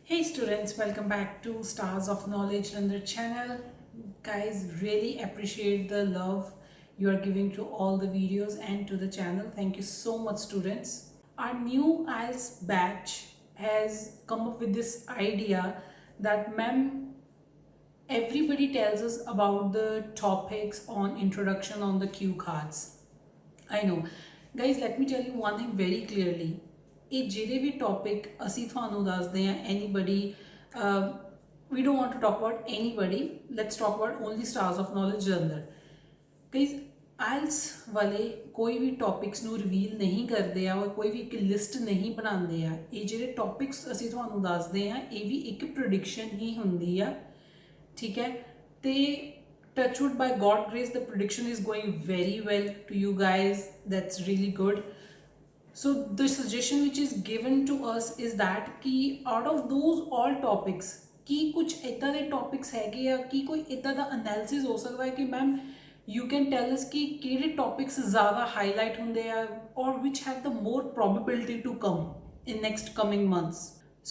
Hey students, welcome back to Stars of Knowledge London channel. Guys, really appreciate the love you are giving to all the videos and to the channel. Thank you so much students. Our new IELTS batch has come up with this idea that ma'am, everybody tells us about the topics on introduction on the cue cards. I know. Guys, let me tell you one thing very clearly. ਇਹ ਜਿਹੜੇ ਵੀ topic ਅਸੀਂ ਤੁਹਾਨੂੰ ਦੱਸਦੇ ਹਾਂ anybody we don't want to talk about anybody, let's talk about only stars of knowledge Jalandhar. Guys, IELTS ਵਾਲੇ ਕੋਈ ਵੀ topics ਨੂੰ reveal ਨਹੀਂ ਕਰਦੇ ਆ ਔਰ ਕੋਈ ਵੀ ਇੱਕ ਲਿਸਟ ਨਹੀਂ ਬਣਾਉਂਦੇ ਆ. ਇਹ ਜਿਹੜੇ ਟੌਪਿਕਸ ਅਸੀਂ ਤੁਹਾਨੂੰ ਦੱਸਦੇ ਆ ਇਹ ਵੀ ਇੱਕ ਪ੍ਰੈਡਿਕਸ਼ਨ ਹੀ ਹੁੰਦੀ ਆ, ਠੀਕ ਹੈ. ਤੇ touchwood, by God grace, the prediction is going very well to you guys. That's really good. So the suggestion which is given to us is that ki out of those all topics ki kuch ਏਦਾਂ ਦੇ topics ਹੈਗੇ ਆ ਕਿ ਕੋਈ ਏਦਾਂ ਦਾ analysis ਹੋ ਸਕਦਾ ਹੈ ਕਿ ma'am you can tell us ਕਿ ਕਿਹੜੇ topics ਜ਼ਿਆਦਾ highlight ਹੁੰਦੇ ਆ or which have the more probability to come in next coming months.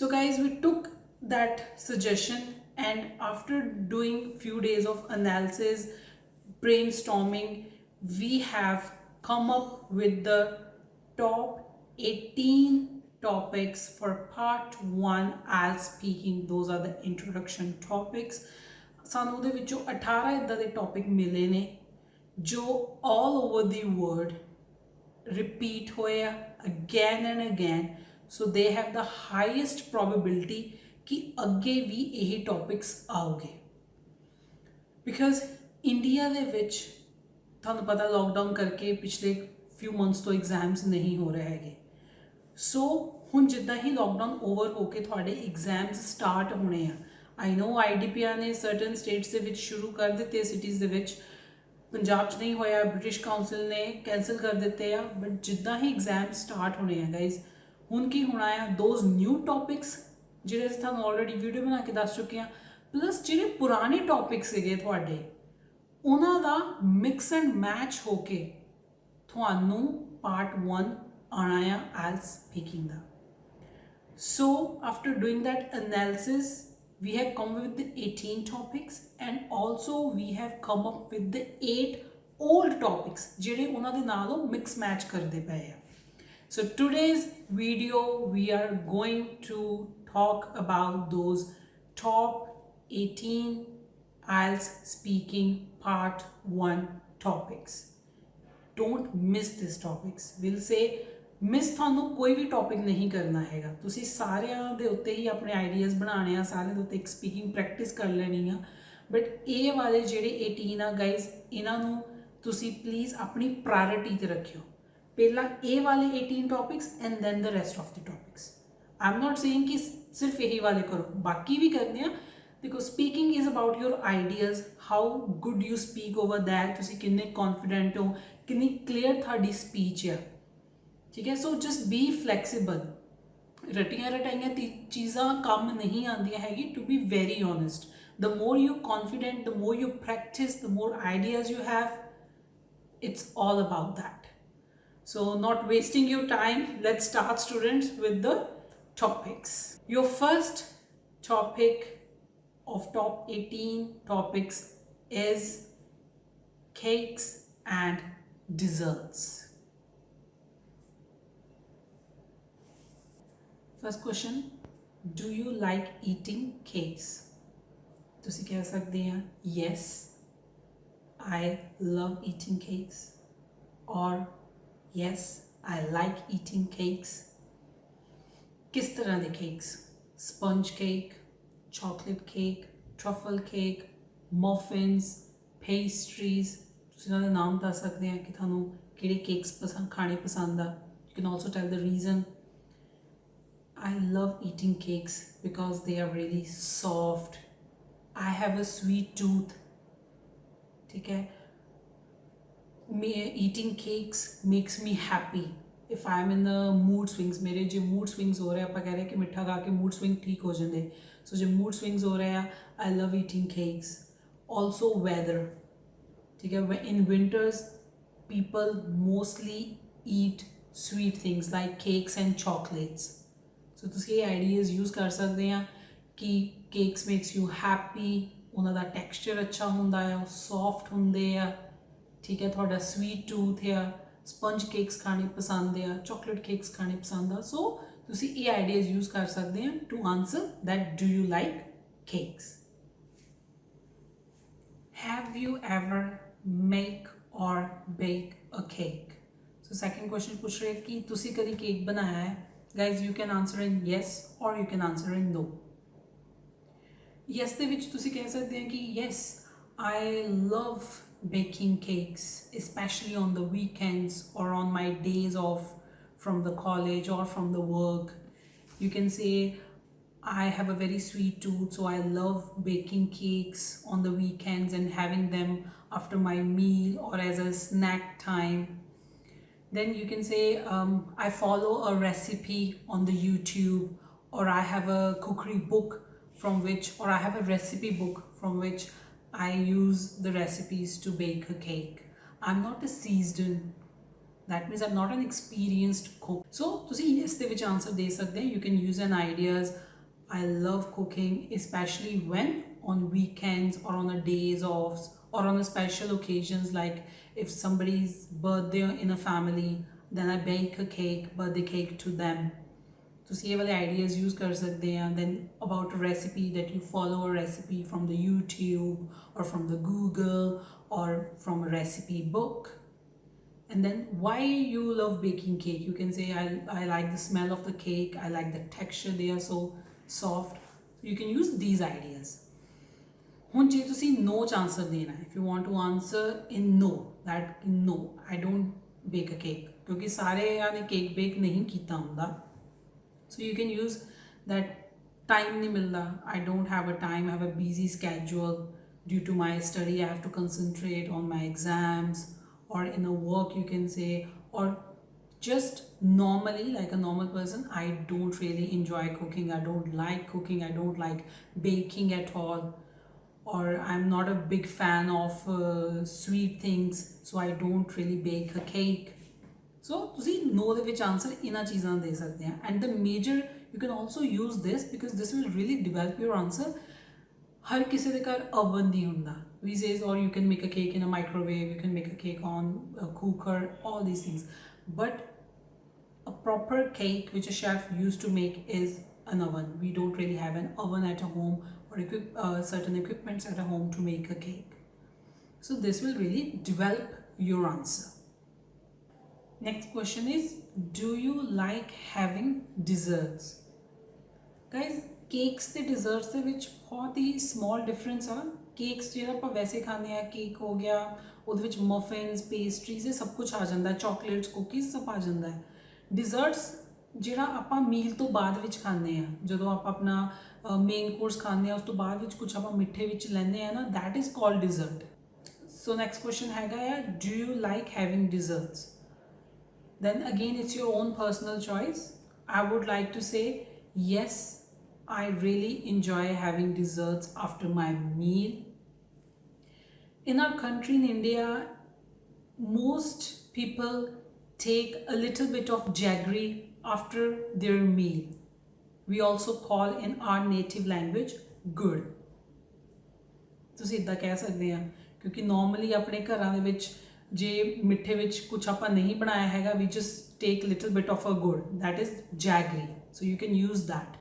So guys, we took that suggestion, and after doing few days of analysis, brainstorming, we have come up with the top 18 topics for part 1 IELTS speaking. Those are the introduction topics. ਸਾਨੂੰ ਦੇ ਵਿੱਚੋਂ 18 ਇਦਾਂ ਦੇ topic ਮਿਲੇ ਨੇ ਜੋ all over the world repeat ਹੋਏ ਆ again and again. So they have the highest probability ਕਿ ਅੱਗੇ ਵੀ ਇਹ ਟੌਪਿਕਸ ਆਉਗੇ. ਬਿਕਾਜ਼ ਇੰਡੀਆ ਦੇ ਵਿੱਚ ਤੁਹਾਨੂੰ ਪਤਾ ਲੋਕਡਾਊਨ ਕਰਕੇ ਪਿਛਲੇ ਫਿਊ ਮੰਥਸ ਤੋਂ ਐਗਜ਼ਾਮਸ ਨਹੀਂ ਹੋ ਰਹੇ ਹੈਗੇ. ਸੋ ਹੁਣ ਜਿੱਦਾਂ ਹੀ ਲੋਕਡਾਊਨ ਓਵਰ ਹੋ ਕੇ ਤੁਹਾਡੇ ਐਗਜ਼ਾਮਸ ਸਟਾਰਟ ਹੋਣੇ ਆ. ਆਈ ਨੋ IDPR ਨੇ ਸਰਟਨ ਸਟੇਟਸ ਦੇ ਵਿੱਚ ਸ਼ੁਰੂ ਕਰ ਦਿੱਤੇ, ਸਿਟੀਜ਼ ਦੇ ਵਿੱਚ. ਪੰਜਾਬ 'ਚ ਨਹੀਂ ਹੋਇਆ, ਬ੍ਰਿਟਿਸ਼ ਕਾਉਂਸਲ ਨੇ ਕੈਂਸਲ ਕਰ ਦਿੱਤੇ ਆ. ਬਟ ਜਿੱਦਾਂ ਹੀ ਐਗਜ਼ਾਮ ਸਟਾਰਟ ਹੋਣੇ ਆ ਗਾਈਜ਼, ਹੁਣ ਕੀ ਹੋਣਾ ਆ, ਦੋਜ਼ ਨਿਊ ਟੌਪਿਕਸ ਜਿਹੜੇ ਅਸੀਂ ਤੁਹਾਨੂੰ ਆਲਰੇਡੀ ਵੀਡੀਓ ਬਣਾ ਕੇ ਦੱਸ ਚੁੱਕੇ ਹਾਂ, ਪਲੱਸ ਜਿਹੜੇ ਪੁਰਾਣੇ ਟੌਪਿਕ ਸੀਗੇ ਤੁਹਾਡੇ ਉਹਨਾਂ ਦਾ ਮਿਕਸ ਐਂਡ ਮੈਚ ਹੋ ਕੇ ਤੁਹਾਨੂੰ ਪਾਰਟ 1 ਆਉਣਾ ਆ IELTS speaking the. So after doing that analysis we have come up with the 18 topics, and also we have come up with the 8 old topics ਜਿਹੜੇ ਉਹਨਾਂ ਦੇ ਨਾਲ ਉਹ ਮਿਕਸ ਮੈਚ ਕਰਦੇ ਪਏ ਆ. So today's video we are going to talk about those top 18 IELTS speaking part 1 topics. Don't miss these topics. We'll say miss ਤੁਹਾਨੂੰ ਕੋਈ ਵੀ ਟੌਪਿਕ ਨਹੀਂ ਕਰਨਾ ਹੈਗਾ. ਤੁਸੀਂ ਸਾਰਿਆਂ ਦੇ ਉੱਤੇ ਹੀ ਆਪਣੇ ਆਈਡੀਆਜ਼ ਬਣਾਉਣੇ ਆ, ਸਾਰਿਆਂ ਦੇ ਉੱਤੇ ਇੱਕ ਸਪੀਕਿੰਗ ਪ੍ਰੈਕਟਿਸ ਕਰ ਲੈਣੀ ਆ. ਬਟ ਇਹ ਵਾਲੇ ਜਿਹੜੇ 18 ਆ ਗਾਈਜ਼, ਇਹਨਾਂ ਨੂੰ ਤੁਸੀਂ ਪਲੀਜ਼ ਆਪਣੀ ਪ੍ਰਾਇੋਰਟੀ 'ਤੇ ਰੱਖਿਓ. ਪਹਿਲਾਂ ਇਹ ਵਾਲੇ 18 topics and then the rest of the topics. I am not saying ਕਿ ਸਿਰਫ ਇਹੀ ਵਾਲੇ ਕਰੋ, ਬਾਕੀ ਵੀ ਕਰਨੇ ਆ. Because speaking is about your ideas, how good you speak over that, ਤੁਸੀਂ ਕਿੰਨੇ ਕੌਨਫੀਡੈਂਟ ਹੋ, ਕਿੰਨੀ ਕਲੀਅਰ ਤੁਹਾਡੀ ਸਪੀਚ ਆ, ਠੀਕ ਹੈ. So just be flexible. ਰਟੀਆਂ ਰਟਾਈਆਂ ਚੀਜ਼ਾਂ ਕੰਮ ਨਹੀਂ ਆਉਂਦੀਆਂ ਹੈਗੀ, to be very honest. The more you confident, the more you practise, the more ideas you have. It's all about that. So not wasting your time, let's start students with the topics. Your first topic of top 18 topics is cakes and desserts. First question, do you like eating cakes? ਤੁਸੀਂ ਕਹਿ ਸਕਦੇ ਆ yes, I love eating cakes, or yes, I like eating cakes. किस तरह के cakes? Sponge cake, chocolate cake, truffle cake, muffins, pastries. ਤੁਸੀਂ ਉਹਨਾਂ ਦੇ ਨਾਮ ਦੱਸ ਸਕਦੇ ਆ ਕਿ ਤੁਹਾਨੂੰ ਕਿਹੜੇ cakes ਖਾਣੇ ਪਸੰਦ ਆ. You can also tell the reason. I love eating cakes because they are really soft. I have a sweet tooth. ठीक है. Eating cakes makes me happy. If I am in the mood swings, मेरे जो mood swings हो रहे हैं, ਆਪਾਂ कह रहे हैं कि मिठा खा के mood swing ठीक हो जाते. So जो mood swings हो रहे हैं, I love eating cakes. Also weather. ठीक है. In winters, people mostly eat sweet things like cakes and chocolates. So ਤੁਸੀਂ ਇਹ ਆਈਡੀਆਜ਼ ਯੂਜ਼ ਕਰ ਸਕਦੇ ਆ ਕਿ ਕੇਕਸ ਮੇਕਸ ਯੂ ਹੈਪੀ, ਉਹਨਾਂ ਦਾ ਟੈਕਸਚਰ ਅੱਛਾ ਹੁੰਦਾ ਆ, ਸੌਫਟ ਹੁੰਦੇ ਆ, ਠੀਕ ਹੈ, ਤੁਹਾਡਾ ਸਵੀਟ ਟੂਥ ਆ, ਸਪੰਜ ਕੇਕਸ ਖਾਣੇ ਪਸੰਦ ਆ, ਚਾਕਲੇਟ ਕੇਕਸ ਖਾਣੇ ਪਸੰਦ ਆ। ਸੋ ਤੁਸੀਂ ਇਹ ਆਈਡੀਆਜ਼ ਯੂਜ਼ ਕਰ ਸਕਦੇ ਆ to answer that do you like cakes. Have you ever make or bake a cake? So second question push rahe ki tusi kadi cake banaya hai? Guys, you can answer in yes or you can answer in no. Yes ਦੇ ਵਿੱਚ ਤੁਸੀਂ ਕਹਿ ਸਕਦੇ ਹੋ ਕਿ yes, I love baking cakes, especially on the weekends or on my days off from the college or from the work. You can say I have a very sweet tooth, so I love baking cakes on the weekends and having them after my meal or as a snack time. Then you can say I follow a recipe on the YouTube, or I have a cookery book from which, or I have a recipe book from which I use the recipes to bake a cake. I'm not a seasoned, that means I'm not an experienced cook. So ਤੁਸੀਂ yes ਦੇ ਵਿੱਚ answer ਦੇ ਸਕਦੇ ਹੋ. You can use an ideas. I love cooking, especially when on weekends or on a days off or on a special occasions, like if somebody's birthday in a family, then I bake a cake, birthday cake to them. So ये वाले ideas use कर सकते हैं. Then about a recipe, that you follow a recipe from the YouTube or from the Google or from a recipe book. And then why you love baking cake, you can say I like the smell of the cake, I like the texture, they are so soft. You can use these ideas. ਹੁਣ ਜੇ ਤੁਸੀਂ no ਚ answer ਦੇਣਾ ਹੈ, if you want to answer in no, that no, I don't bake a cake, ਕਿਉਂਕਿ ਸਾਰਿਆਂ ਨੇ cake bake ਨਹੀਂ ਕੀਤਾ ਹੁੰਦਾ. So you can use that time ਨਹੀਂ ਮਿਲਦਾ, I don't have a time, I have a busy schedule due to my study, I have to concentrate on my exams, or in a work you can say, or just normally like a normal person, I don't really enjoy cooking, I don't like cooking, I don't like baking at all, or I'm not a big fan of sweet things, so I don't really bake a cake. So ਤੁਸੀਂ no ਦੇ ਵਿੱਚ answer ਇਹਨਾਂ ਚੀਜ਼ਾਂ ਦੇ ਸਕਦੇ ਆ. And the major, you can also use this because this will really develop your answer. ਹਰ ਕਿਸੇ ਦੇ ਘਰ oven ਨਹੀਂ ਹੁੰਦਾ. We says, or you can make a cake in a microwave, you can make a cake on a cooker, all these things. But a proper cake which a chef used to make is an oven. We don't really have an oven at home or certain equipments at home to make a cake. So this will really develop your answer. Next question is, do you like having desserts? Guys, cakes ਤੇ desserts ਦੇ ਵਿੱਚ ਬਹੁਤ ਹੀ small difference ਆ. Cakes ਜਿਹੜਾ ਆਪਾਂ ਵੈਸੇ ਖਾਂਦੇ ਆ, ਕੇਕ ਹੋ ਗਿਆ, ਉਹਦੇ ਵਿੱਚ muffins, pastries, ਇਹ ਸਭ ਕੁਝ ਆ ਜਾਂਦਾ, chocolates, cookies ਸਭ ਆ ਜਾਂਦਾ ਹੈ. Desserts ਜਿਹੜਾ ਆਪਾਂ ਮੀਲ ਤੋਂ ਬਾਅਦ ਵਿੱਚ ਖਾਂਦੇ ਆ, ਜਦੋਂ ਆਪਾਂ ਆਪਣਾ ਮੇਨ ਕੋਰਸ ਖਾਂਦੇ ਆ, ਉਸ ਤੋਂ ਬਾਅਦ ਵਿੱਚ ਕੁਝ ਆਪਾਂ ਮਿੱਠੇ ਵਿੱਚ ਲੈਂਦੇ ਆ ਨਾ, that is called dessert. So next question ਹੈਗਾ ਆ, do you like having desserts? Then again it's your own personal choice. I would like to say yes, I really enjoy having desserts after my meal. In our country, in India, most people take a little bit of jaggery after their meal. We also call in our native language gur. ਤੁਸੀਂ ਇਦਾਂ ਕਹਿ ਸਕਦੇ ਆ, ਕਿਉਂਕਿ normally ਆਪਣੇ ਘਰਾਂ ਦੇ ਵਿੱਚ ਜੇ ਮਿੱਠੇ ਵਿੱਚ ਕੁਝ ਆਪਾਂ ਨਹੀਂ ਬਣਾਇਆ ਹੈਗਾ, we just take little bit of a gur, that is jaggery. So you can use that.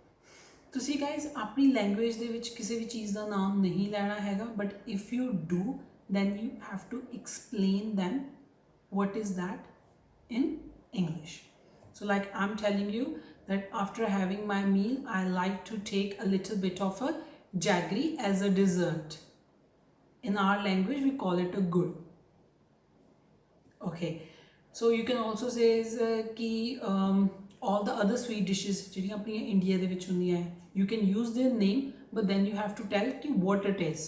ਤੁਸੀਂ guys ਆਪਣੀ ਲੈਂਗੁਏਜ ਦੇ ਵਿੱਚ ਕਿਸੇ ਵੀ ਚੀਜ਼ ਦਾ ਨਾਮ ਨਹੀਂ ਲੈਣਾ ਹੈਗਾ, but if you do, then you have to explain them what is that in English. So like I'm telling you that after having my meal, I like to take a little bit of a jaggery as a dessert. In our language, we call it a gur. Okay, so you can also say ki all the other sweet dishes ਜਿਹੜੀਆਂ ਆਪਣੀਆਂ India ਦੇ ਵਿੱਚ ਹੁੰਦੀਆਂ ਹੈ, you can use their name, but then you have to tell ki what it is.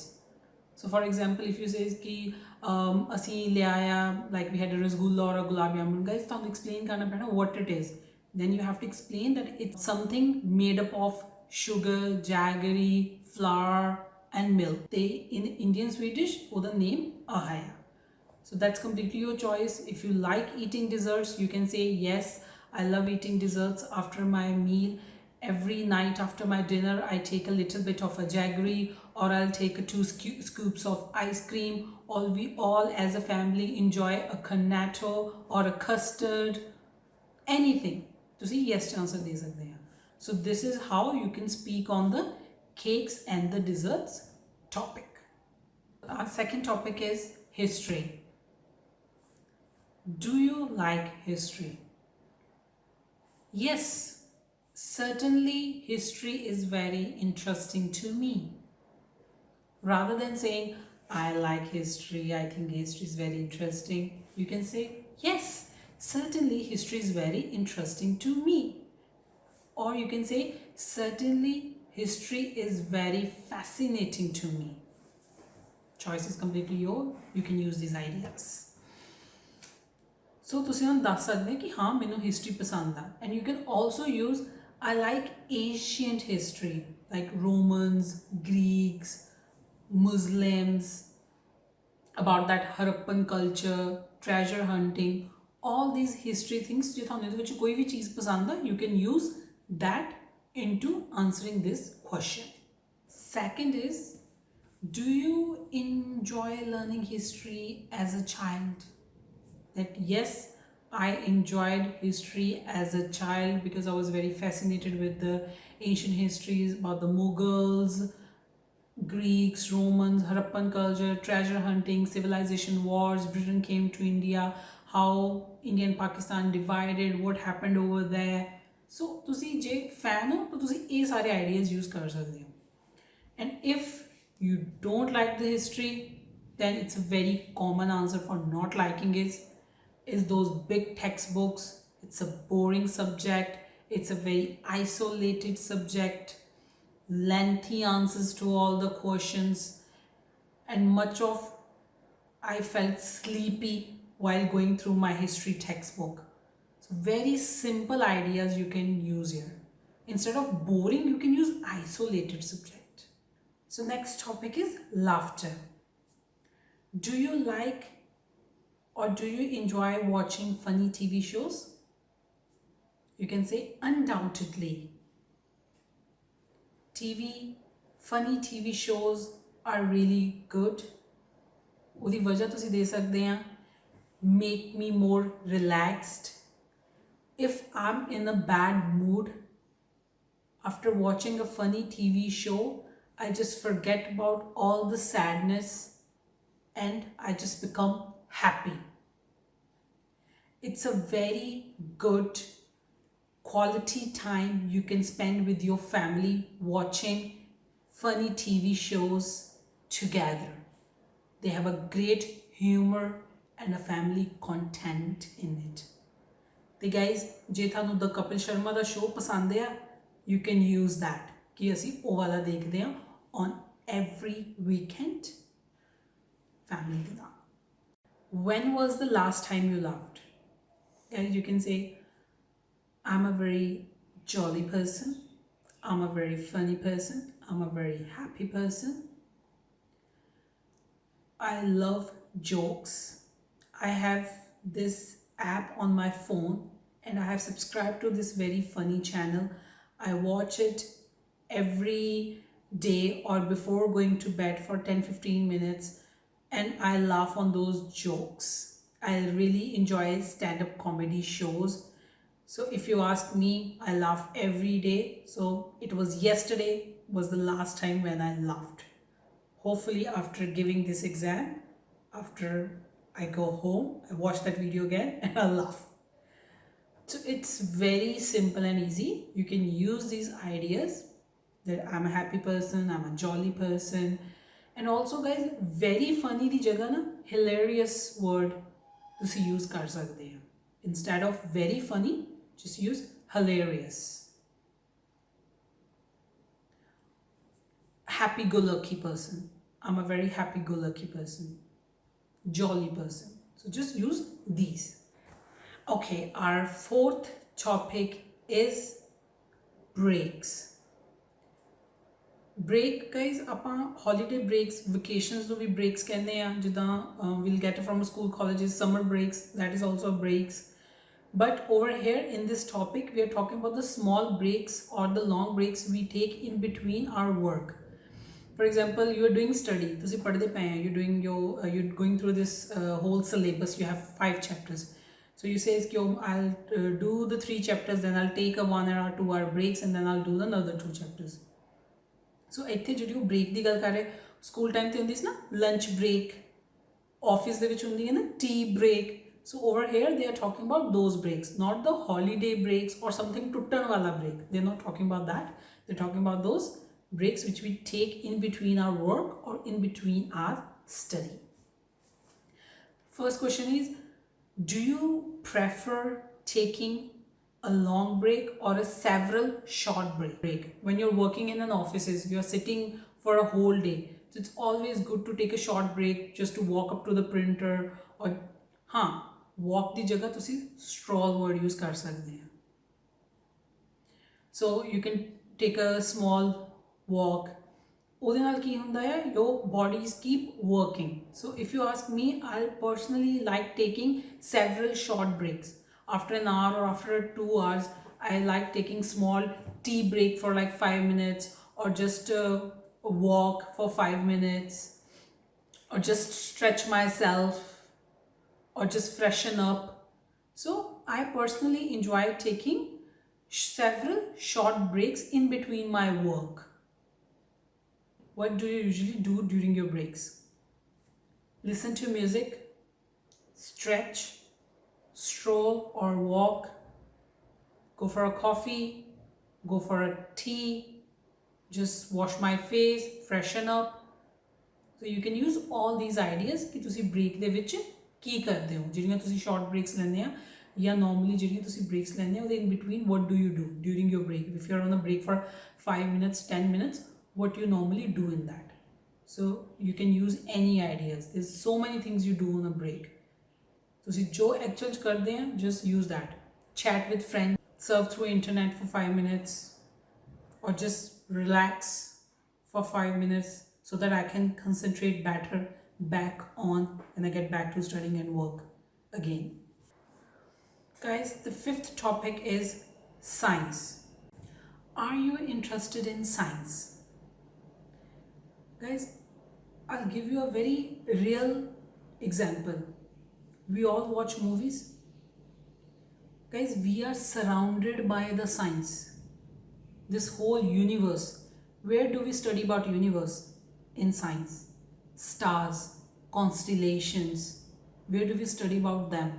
So for example, if you say ki ਅਸੀਂ ਲਿਆਇਆ, like we had a rasgulla or a gulab jamun, guys ਤੁਹਾਨੂੰ explain ਕਰਨਾ ਪੈਣਾ what it is. Then you have to explain that it's something made up of sugar, jaggery, flour and milk. They in Indian Swedish ਉਹਦਾ name ahaya. So that's completely your choice. If you like eating desserts, you can say yes, I love eating desserts after my meal. every night after my dinner I take a little bit of a jaggery, or I'll take two scoops of ice cream, or we all as a family enjoy a cornetto or a custard, anything. ਤੁਸੀਂ yes ਚ answer ਦੇ ਸਕਦੇ ਆ. So this is how you can speak on the cakes and the desserts topic. Our second topic is history. Do you like history? Yes, certainly history is very interesting to me. Rather than saying, I like history, I think history is very interesting, you can say, yes, certainly history is very interesting to me. Or you can say, certainly history is very fascinating to me. Choice is completely yours. You can use these ideas. So ਤੁਸੀਂ ਹੁਣ ਦੱਸ ਸਕਦੇ ਕਿ ਹਾਂ ਮੈਨੂੰ history ਪਸੰਦ ਆ. And you can also use, I like ancient history, like Romans, Greeks, Muslims, about that Harappan culture, treasure hunting, all these history things. ਜੇ ਤੁਹਾਨੂੰ ਇਹਦੇ ਵਿੱਚ ਕੋਈ ਵੀ ਚੀਜ਼ ਪਸੰਦ ਆ, you can use that into answering this question. Second is, do you enjoy learning history as a child? That yes, I enjoyed history as a child because I was very fascinated with the ancient histories about the Mughals, Greeks, Romans, Harappan culture, treasure hunting, civilization wars, Britain came to India, how India and Pakistan divided, what happened over there. So ਤੁਸੀਂ ਜੇ fan ਹੋ ਤਾਂ ਤੁਸੀਂ ਇਹ ਸਾਰੇ ideas use ਕਰ ਸਕਦੇ ਹੋ. And if you don't like the history, then it's a very common answer for not liking it is those big textbooks. It's a boring subject, it's a very isolated subject, lengthy answers to all the questions, and much of I felt sleepy while going through my history textbook. So very simple ideas you can use here. Instead of boring, you can use isolated subject. So next topic is laughter. Do you like or do you enjoy watching funny TV shows? You can say undoubtedly. Funny TV shows are really good. ਉਹਦੀ ਵਜ੍ਹਾ ਤੁਸੀਂ ਦੇ ਸਕਦੇ ਆ, make me more relaxed. If I'm in a bad mood, after watching a funny TV show, I just forget about all the sadness and I just become happy. It's a very good quality time you can spend with your family watching funny TV shows together. They have a great humor and a family content in it. ਤੇ guys, ਜੇ ਤੁਹਾਨੂੰ ਦ ਕਪਿਲ ਸ਼ਰਮਾ ਦਾ show ਪਸੰਦ ਆ, you can use that ਕਿ ਅਸੀਂ ਉਹ ਵਾਲਾ ਦੇਖਦੇ ਹਾਂ on every weekend family ਦੇ ਨਾਲ. When was the last time you laughed? Guys, you can say, I'm a very jolly person, I'm a very funny person, I'm a very happy person. I love jokes. I have this app on my phone and I have subscribed to this very funny channel. I watch it every day or before going to bed for 10-15 minutes and I laugh on those jokes. I really enjoy stand-up comedy shows. So if you ask me, I laugh every day. So it was yesterday was the last time when I laughed. Hopefully after giving this exam, after I go home, I watch that video again and I'll laugh. So it's very simple and easy. You can use these ideas that I'm a happy person, I'm a jolly person. And also guys, very funny di jagah na hilarious word ਤੁਸੀਂ use ਕਰ ਸਕਦੇ ਆ. Instead of very funny, just use hilarious. Happy-go-lucky person. I'm a very happy-go-lucky person. Jolly person. So just use these. Okay, our fourth topic is breaks. Break guys, ਆਪਾਂ holiday breaks, vacations ਨੂੰ ਵੀ breaks ਕਹਿੰਦੇ ਆ, ਜਿੱਦਾਂ we'll get it from school, colleges, summer breaks, that is also breaks. But over here in this topic, we are talking about the small breaks or the long breaks we take in between our work. For example, you are doing study, ਤੁਸੀਂ ਪੜ੍ਹਦੇ ਪਏ ਆ, you're going through this whole syllabus, you have 5 chapters. So you say कि I'll do the 3 chapters, then I'll take a 1 or 2 hour breaks, and then I'll do another 2 chapters. So ਇੱਥੇ ਜਿਹੜੀ ਉਹ break ਦੀ ਗੱਲ ਕਰ ਰਹੇ, school time ਤੇ ਹੁੰਦੀ ਸੀ ਨਾ lunch break, office ਦੇ ਵਿੱਚ ਹੁੰਦੀ ਹੈ ਨਾ tea break. So over here they are talking about those breaks, not the holiday breaks or something ਟੁੱਟਣ ਵਾਲਾ break. They're not talking about that. They're talking about those breaks which we take in between our work or in between our study. First question is, do you prefer taking a long break or a several short break? When you're working in an offices, you're sitting for a whole day, so it's always good to take a short break just to walk up to the printer, or walk ਦੀ ਜਗ੍ਹਾ ਤੁਸੀਂ stroll word use ਕਰ ਸਕਦੇ ਆ. So you can take a small walk. ਉਹਦੇ ਨਾਲ ਕੀ ਹੁੰਦਾ ਹੈ, your bodies keep working. So if you ask me, I personally like taking several short breaks. After an hour or after 2 hours, I like taking small tea break for like 5 minutes, or just a walk for 5 minutes, or just stretch myself, or just freshen up. So I personally enjoy taking several short breaks in between my work. What do you usually do during your breaks? Listen to music, stretch, stroll or walk, go for a coffee, go for a tea, just wash my face, freshen up. So you can use all these ideas कि तुसी break ਦੇ ਵਿੱਚ ਕੀ ਕਰਦੇ ਹੋ, ਜਿਹੜੀਆਂ ਤੁਸੀਂ short breaks ਲੈਂਦੇ ਆ ਜਾਂ normally ਜਿਹੜੀਆਂ ਤੁਸੀਂ breaks ਲੈਂਦੇ ਆ ਉਹਦੇ in between what do you do during your break? If you're on a break for 5 minutes, 10 minutes, what you normally do in that? So you can use any ideas. There's so many things you do on a break. ਤੁਸੀਂ ਜੋ actual ਕਰਦੇ ਆ, just use that. Chat with friends, surf through internet for 5 minutes, or just relax for 5 minutes so that I can concentrate better back on when I get back to studying and work again. Guys, the 5th topic is science. Are you interested in science? Guys, I'll give you a very real example. We all watch movies. Guys, we are surrounded by the science. This whole universe. Where do we study about universe? In science. Stars, constellations. Where do we study about them?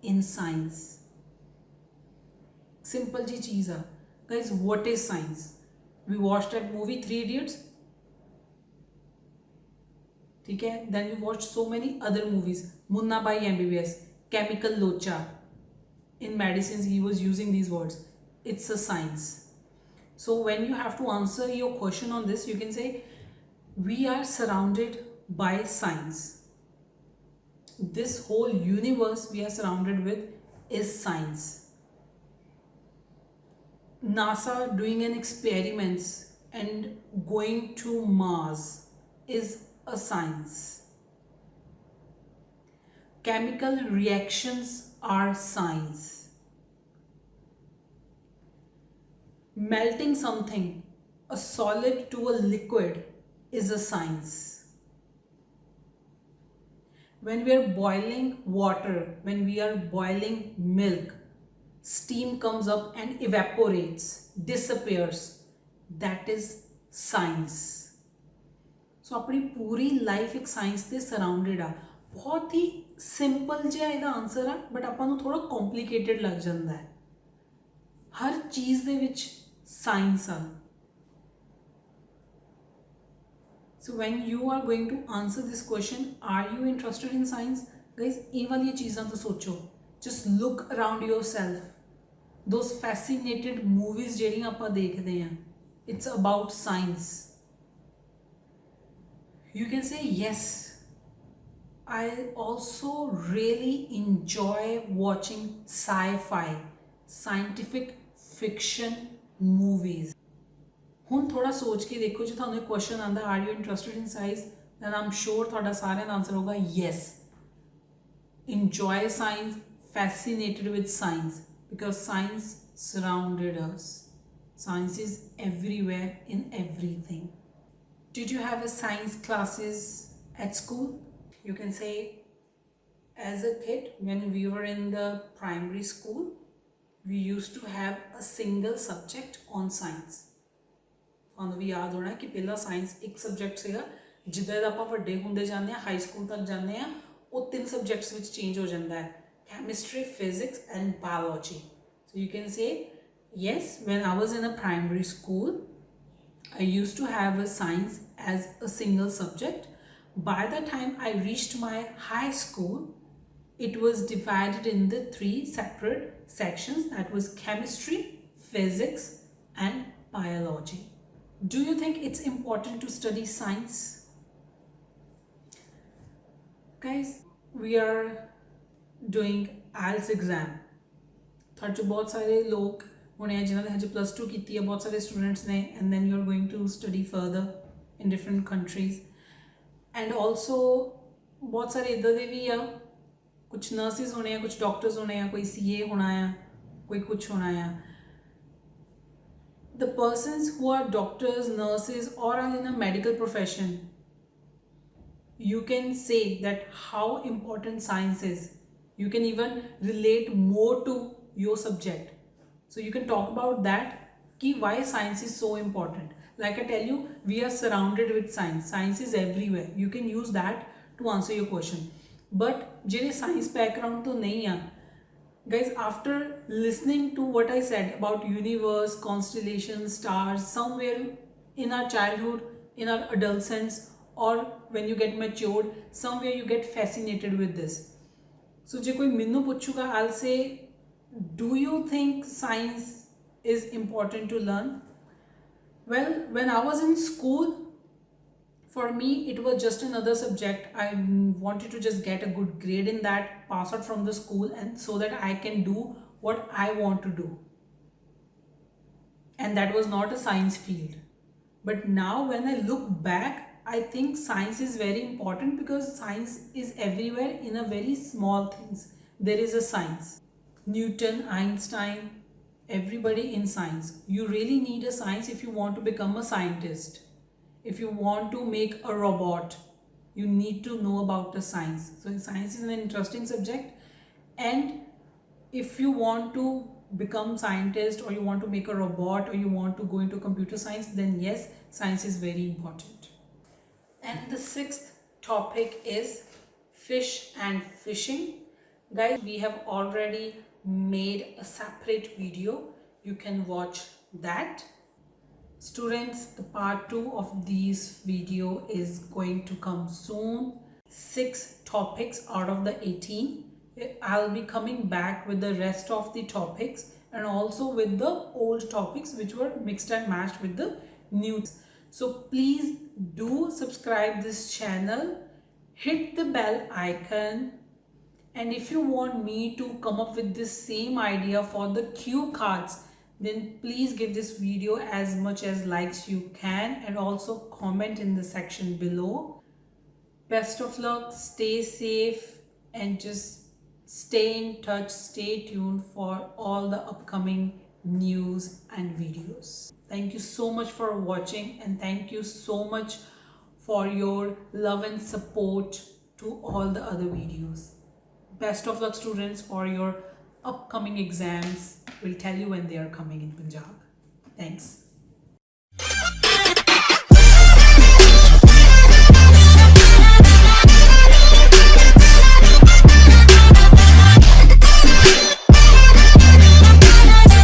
In science. Simple ji cheez hai. Guys, what is science? We watched that movie 3 Idiots. ठीक है, then we watched so many other movies. Munna Bhai MBBS, Chemical Locha. In medicines he was using these words. It's a science. So when you have to answer your question on this, you can say we are surrounded by science. This whole universe we are surrounded with is science. NASA doing an experiments and going to Mars is a science. Chemical reactions are science. Melting something, a solid to a liquid, is a science. When we are boiling water, when we are boiling milk, steam comes up and evaporates, disappears. That is science. सो अपनी पूरी life एक science से surrounded आ. बहुत ही simple जिहा ਇਹਦਾ answer ਆ, but ਆਪਾਂ ਨੂੰ ਥੋੜਾ ਕੰਪਲਿਕੇਟਡ ਲੱਗ ਜਾਂਦਾ ਹੈ. ਹਰ ਚੀਜ਼ ਦੇ ਵਿੱਚ ਸਾਇੰਸ ਆ. So when you are going to answer this question, are you interested in science? Guys, ਇਹ ਵਾਲੀਆਂ ਚੀਜ਼ਾਂ ਤੋਂ ਸੋਚੋ. Just look around yourself. Those fascinated movies ਜਿਹੜੀਆਂ ਆਪਾਂ ਦੇਖਦੇ ਆ, it's about science. You can say yes. I also really enjoy watching sci-fi, scientific fiction movies. ਹੁਣ ਥੋੜਾ ਸੋਚ ਕੇ ਦੇਖੋ, ਜੇ ਤੁਹਾਨੂੰ ਇੱਕ ਕੁਐਸਚਨ ਆਂਦਾ are you interested in science, then I'm sure ਤੁਹਾਡਾ ਸਾਰਿਆਂ ਦਾ ਆਨਸਰ ਹੋਗਾ yes. Enjoy science, fascinated with science because science surrounded us. Science is everywhere in everything. Did you have a science classes at school? You can say as a kid when we were in the primary school, we used to have a single subject on science. ਤੁਹਾਨੂੰ ਵੀ ਯਾਦ ਹੋਣਾ ਕਿ ਪਹਿਲਾ science ਇੱਕ subject ਸੀਗਾ ਜਿੱਦਾਂ ਦਾ ਆਪਾਂ ਵੱਡੇ ਹੁੰਦੇ ਜਾਂਦੇ ਆ ਹਾਈ ਸਕੂਲ ਤੱਕ ਜਾਂਦੇ ਆ ਉਹ ਤਿੰਨ ਸਬਜੈਕਟਸ ਵਿੱਚ ਚੇਂਜ ਹੋ ਜਾਂਦਾ ਹੈ chemistry, physics and biology. So you can say yes, when I was in a primary school I used to have a science as a single subject. By the time I reached my high school it was divided in the three separate sections, that was chemistry, physics and biology. Do you think it's important to study science? Guys, we are doing IELTS exam. ਤੁਹਾਡੇ 'ਚ ਬਹੁਤ ਸਾਰੇ ਲੋਕ ਹੋਣੇ ਆ ਜਿਨ੍ਹਾਂ ਨੇ ਹਜੇ +2 ਕੀਤੀ ਹੈ, ਬਹੁਤ ਸਾਰੇ ਸਟੂਡੈਂਟਸ ਨੇ, and then you're going to study further in different countries. And also ਬਹੁਤ ਸਾਰੇ ਇੱਦਾਂ ਦੇ ਵੀ ਆ, ਕੁਝ ਨਰਸਿਸ ਹੋਣੇ ਆ, ਕੁਝ ਡਾਕਟਰਸ ਹੋਣੇ ਆ, ਕੋਈ CA ਹੋਣਾ ਆ, ਕੋਈ ਕੁਝ ਹੋਣਾ ਆ. The persons who are doctors, nurses or are in a medical profession, you can say that how important science is. You can even relate more to your subject. So you can talk about that, ki why science is so important. Like I tell you, we are surrounded with science. Science is everywhere. You can use that to answer your question. But jire science background to nahi hai, guys, after listening to what I said about universe, constellations, stars, somewhere in our childhood, in our adolescence, or when you get matured, somewhere you get fascinated with this. So je koi minnu puchuga, I'll say, do you think science is important to learn? Well, when I was in school, for me it was just another subject. I wanted to just get a good grade in that, pass out from the school, and so that I can do what I want to do. And that was not a science field. But now when I look back, I think science is very important because science is everywhere in a very small things. There is a science. Newton, Einstein, everybody in science. You really need a science if you want to become a scientist. If you want to make a robot, you need to know about the science. So science is an interesting subject. And if you want to become scientist or you want to make a robot or you want to go into computer science, then yes, science is very important. And the sixth topic is fish and fishing. Guys, we have already made a separate video. You can watch that. Students, the part 2 of this video is going to come soon. 6 topics out of the 18. I'll be coming back with the rest of the topics and also with the old topics which were mixed and matched with the new. So please do subscribe this channel, hit the bell icon, and if you want me to come up with this same idea for the cue cards, then please give this video as much as likes you can and also comment in the section below. Best of luck, stay safe and just stay in touch, stay tuned for all the upcoming news and videos. Thank you so much for watching and thank you so much for your love and support to all the other videos. Best of luck students for your upcoming exams. We'll tell you when they are coming in Punjab. Thanks.